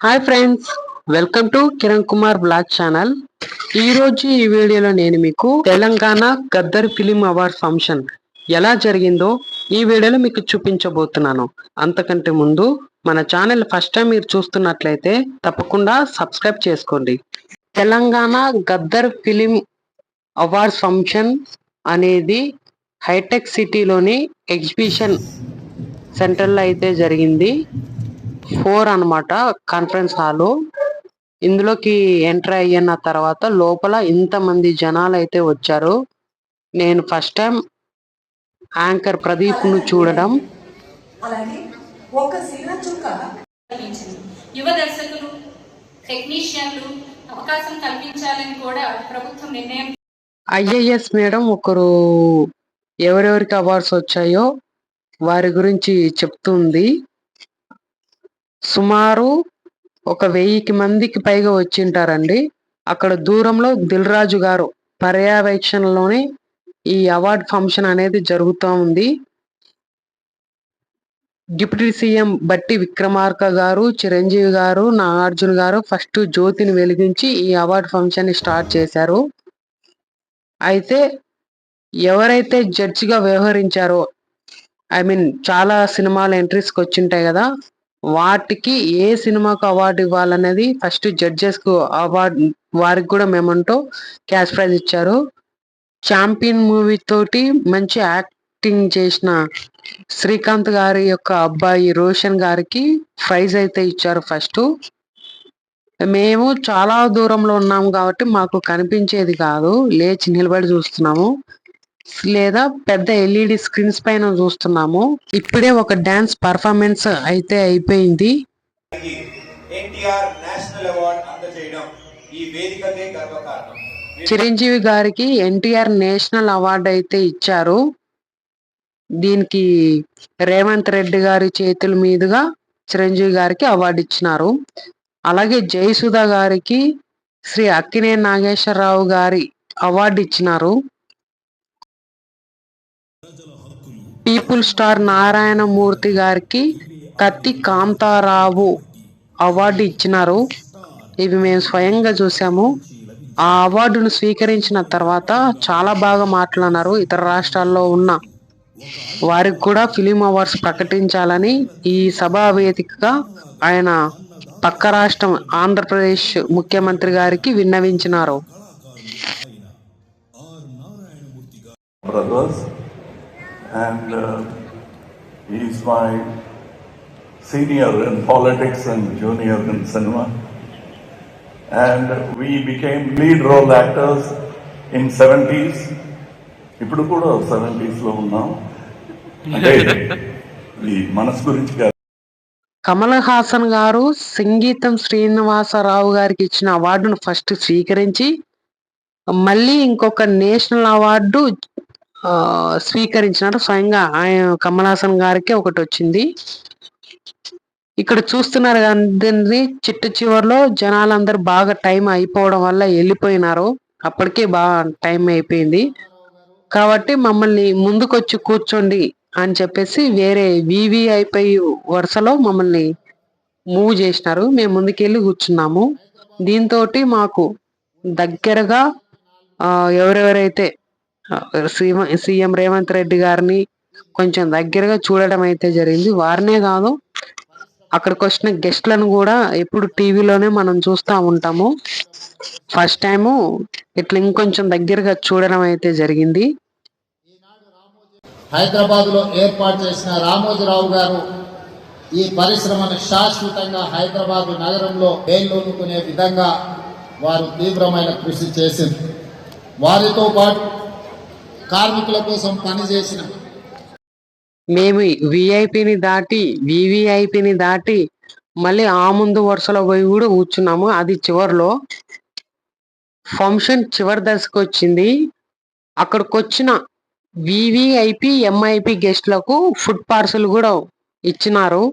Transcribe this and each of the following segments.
Hi friends, welcome to Kiran Kumar blog channel. ఈ రోజు ఈ వీడియోలో నేను మీకు Telangana Gaddar film award function ఎలా జరిగిందో ఈ వీడియోలో మీకు చూపించబోతున్నాను. అంతకంటే ముందు మన ఛానల్ ఫస్ట్ టైం మీరు చూస్తున్నట్లయితే తప్పకుండా సబ్స్క్రైబ్ చేసుకోండి. Telangana Gaddar film awards function అనేది హైటెక్ సిటీలోని ఎగ్జిబిషన్ సెంటర్లో అయితే జరిగింది. 4 అన్నమాట కాన్ఫరెన్స్ హాలు. ఇందులోకి ఎంటర్ అయిన తర్వాత లోపల ఇంతమంది జనాలు అయితే వచ్చారు. నేను ఫస్ట్ టైం యాంకర్ ప్రదీప్ ను చూడడం. యువ దర్శకులు, టెక్నీషియన్లు అవకాశం కల్పించాలని కూడా ప్రభుత్వం నిర్ణయం. ఐఏఎస్ మేడం ఒకరు ఎవరెవరికి అవార్డ్స్ వచ్చాయో వారి గురించి చెప్తుంది. సుమారు 1000 మందికి పైగా వచ్చింటారండి. అక్కడ దూరంలో దిల్ రాజు గారు పర్యవేక్షణలోనే ఈ అవార్డ్ ఫంక్షన్ అనేది జరుగుతూ ఉంది. డిప్యూటీ సీఎం బట్టి విక్రమార్క గారు, చిరంజీవి గారు, నాగార్జున గారు ఫస్ట్ జ్యోతిని వెలిగించి ఈ అవార్డ్ ఫంక్షన్ ని స్టార్ట్ చేశారు. అయితే ఎవరైతే జడ్జిగా వ్యవహరించారో, చాలా సినిమాలు ఎంట్రీస్కి వచ్చింటాయి కదా, వాటికి ఏ సినిమాకు అవార్డు ఇవ్వాలనేది ఫస్ట్ జడ్జెస్ కు అవార్డు, వారికి కూడా మేమంటూ క్యాష్ ప్రైజ్ ఇచ్చారు. ఛాంపియన్ మూవీ తోటి మంచి యాక్టింగ్ చేసిన శ్రీకాంత్ గారి యొక్క అబ్బాయి రోషన్ గారికి ప్రైజ్ అయితే ఇచ్చారు. ఫస్ట్ మేము చాలా దూరంలో ఉన్నాము కాబట్టి మాకు కనిపించేది కాదు, లేచి నిలబడి చూస్తున్నాము లేదా పెద్ద ఎల్ఈడి స్క్రీన్స్ పైన చూస్తున్నాము. ఇప్పుడే ఒక డాన్స్ పర్ఫార్మెన్స్ అయితే అయిపోయింది. చిరంజీవి గారికి ఎన్టీఆర్ నేషనల్ అవార్డు అయితే ఇచ్చారు. దీనికి రేవంత్ రెడ్డి గారి చేతుల మీదుగా చిరంజీవి గారికి అవార్డు ఇచ్చినారు. అలాగే జయసుధ గారికి శ్రీ అక్కినేని నాగేశ్వరరావు గారి అవార్డు ఇచ్చినారు. పీపుల్ స్టార్ నారాయణమూర్తి గారికి కత్తి కాంతారావు అవార్డు ఇచ్చినారు. ఇవి మేము స్వయంగా చూసాము. ఆ అవార్డును స్వీకరించిన తర్వాత చాలా బాగా మాట్లాడినారు. ఇతర రాష్ట్రాల్లో ఉన్న వారికి కూడా ఫిలిం అవార్డ్స్ ప్రకటించాలని ఈ సభా వేదికగా ఆయన పక్క రాష్ట్రం ఆంధ్రప్రదేశ్ ముఖ్యమంత్రి గారికి విన్నవించినారు. And he is my senior in politics and junior in cinema, and we became lead role actors in 70s. ఇప్పుడు కూడా 70s లో ఉన్నాం. అంటే ఈ మనసు గురించి కమల్ హాసన్ గారు సంగీతం శ్రీనివాసరావు గారికి ఇచ్చిన అవార్డును ఫస్ట్ స్వీకరించి మళ్ళీ ఇంకొక నేషనల్ అవార్డు స్వీకరించినారు. స్వయంగా ఆయన కమల్ హాసన్ గారికి ఒకటి వచ్చింది. ఇక్కడ చూస్తున్నారు అందరినీ, చిట్ట చివరిలో జనాలందరూ బాగా టైం అయిపోవడం వల్ల వెళ్ళిపోయినారు. అప్పటికే బాగా టైం అయిపోయింది కాబట్టి మమ్మల్ని ముందుకొచ్చి కూర్చోండి అని చెప్పేసి వేరే వివిఐపై వరుసలో మమ్మల్ని మూవ్ చేసినారు. మేము ముందుకెళ్ళి కూర్చున్నాము. దీంతో మాకు దగ్గరగా ఎవరెవరైతే సీఎం రేవంత్ రెడ్డి గారిని కొంచెం దగ్గరగా చూడడం అయితే జరిగింది. వారినే కాదు, అక్కడికి వచ్చిన గెస్ట్లను కూడా ఎప్పుడు టీవీలోనే మనం చూస్తూ ఉంటాము. ఫస్ట్ టైము ఇట్లా ఇంకొంచెం దగ్గరగా చూడడం అయితే జరిగింది. హైదరాబాద్ లో ఏర్పాటు చేసిన రామోజీరావు గారు ఈ పరిశ్రమను శాశ్వతంగా హైదరాబాద్ నగరంలో వేళ్ళూనుకునే విధంగా వారు తీవ్రమైన కృషి చేసింది. వారితో పాటు కార్మికుల కోసం పనిచేసిన మేము విఐపిని దాటి వివిఐపిని దాటి మళ్ళీ ఆ ముందు వరుసలో పోయి కూడా కూర్చున్నాము. అది చివరిలో ఫంక్షన్ చివరి దశకు వచ్చింది. అక్కడికి వచ్చిన వివిఐపి ఎంఐపి గెస్ట్లకు ఫుడ్ పార్సల్ కూడా ఇచ్చినారు.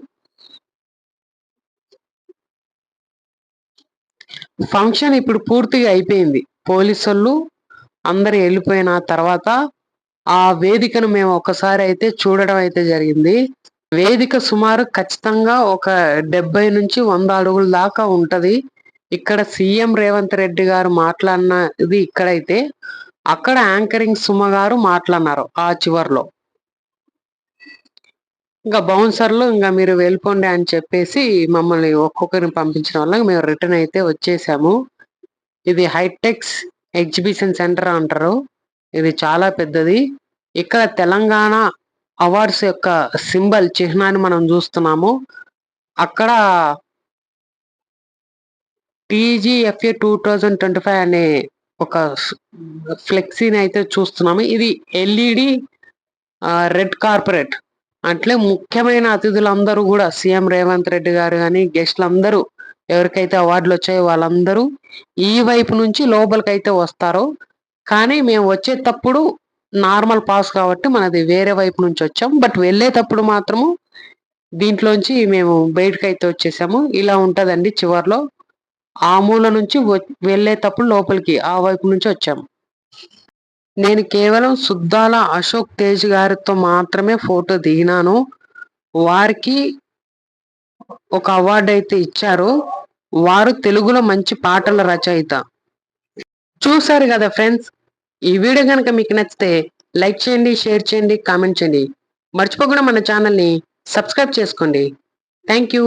ఫంక్షన్ ఇప్పుడు పూర్తిగా అయిపోయింది. పోలీసులు అందరు వెళ్ళిపోయిన తర్వాత ఆ వేదికను మేము ఒక్కసారి అయితే చూడడం అయితే జరిగింది. వేదిక సుమారు ఖచ్చితంగా ఒక 70 నుంచి 100 అడుగుల దాకా ఉంటది. ఇక్కడ సీఎం రేవంత్ రెడ్డి గారు మాట్లాడినది ఇక్కడైతే, అక్కడ యాంకరింగ్ సుమ గారు మాట్లాడినారు ఆ చివర్లో. ఇంకా బౌన్సర్లు ఇంకా మీరు వెళ్ళిపోండి అని చెప్పేసి మమ్మల్ని ఒక్కొక్కరిని పంపించడం వల్ల మేము రిటర్న్ అయితే వచ్చేసాము. ఇది హైటెక్స్ ఎగ్జిబిషన్ సెంటర్ అంటారు. ఇది చాలా పెద్దది. ఇక్కడ తెలంగాణ అవార్డ్స్ యొక్క సింబల్ చిహ్నాన్ని మనం చూస్తున్నాము. అక్కడ TGFA 2025 అనే ఒక ఫ్లెక్సీని అయితే చూస్తున్నాము. ఇది LED రెడ్ కార్పొరేట్ అంటే ముఖ్యమైన అతిథులందరూ కూడా సీఎం రేవంత్ రెడ్డి గారు కానీ గెస్టులందరూ ఎవరికైతే అవార్డులు వచ్చాయో వాళ్ళందరూ ఈ వైపు నుంచి లోపలికైతే వస్తారు. కానీ మేము వచ్చేటప్పుడు నార్మల్ పాస్ కాబట్టి మనది వేరే వైపు నుంచి వచ్చాం. బట్ వెళ్ళేటప్పుడు మాత్రము దీంట్లోంచి మేము బయటకైతే వచ్చేసాము. ఇలా ఉంటదండి చివర్లో. ఆ మూల నుంచి వెళ్ళేటప్పుడు లోపలికి ఆ వైపు నుంచి వచ్చాము. నేను కేవలం సుద్దాల అశోక్ తేజ్ గారితో మాత్రమే ఫోటో దిగినాను. వారికి ఒక అవార్డు అయితే ఇచ్చారు. వారు తెలుగులో మంచి పాటల రచయిత. చూసారు కదా ఫ్రెండ్స్, ఈ వీడియో కనుక మీకు నచ్చితే లైక్ చేయండి, షేర్ చేయండి, కామెంట్ చేయండి. మర్చిపోకుండా మన ఛానల్ని సబ్స్క్రైబ్ చేసుకోండి. Thank you.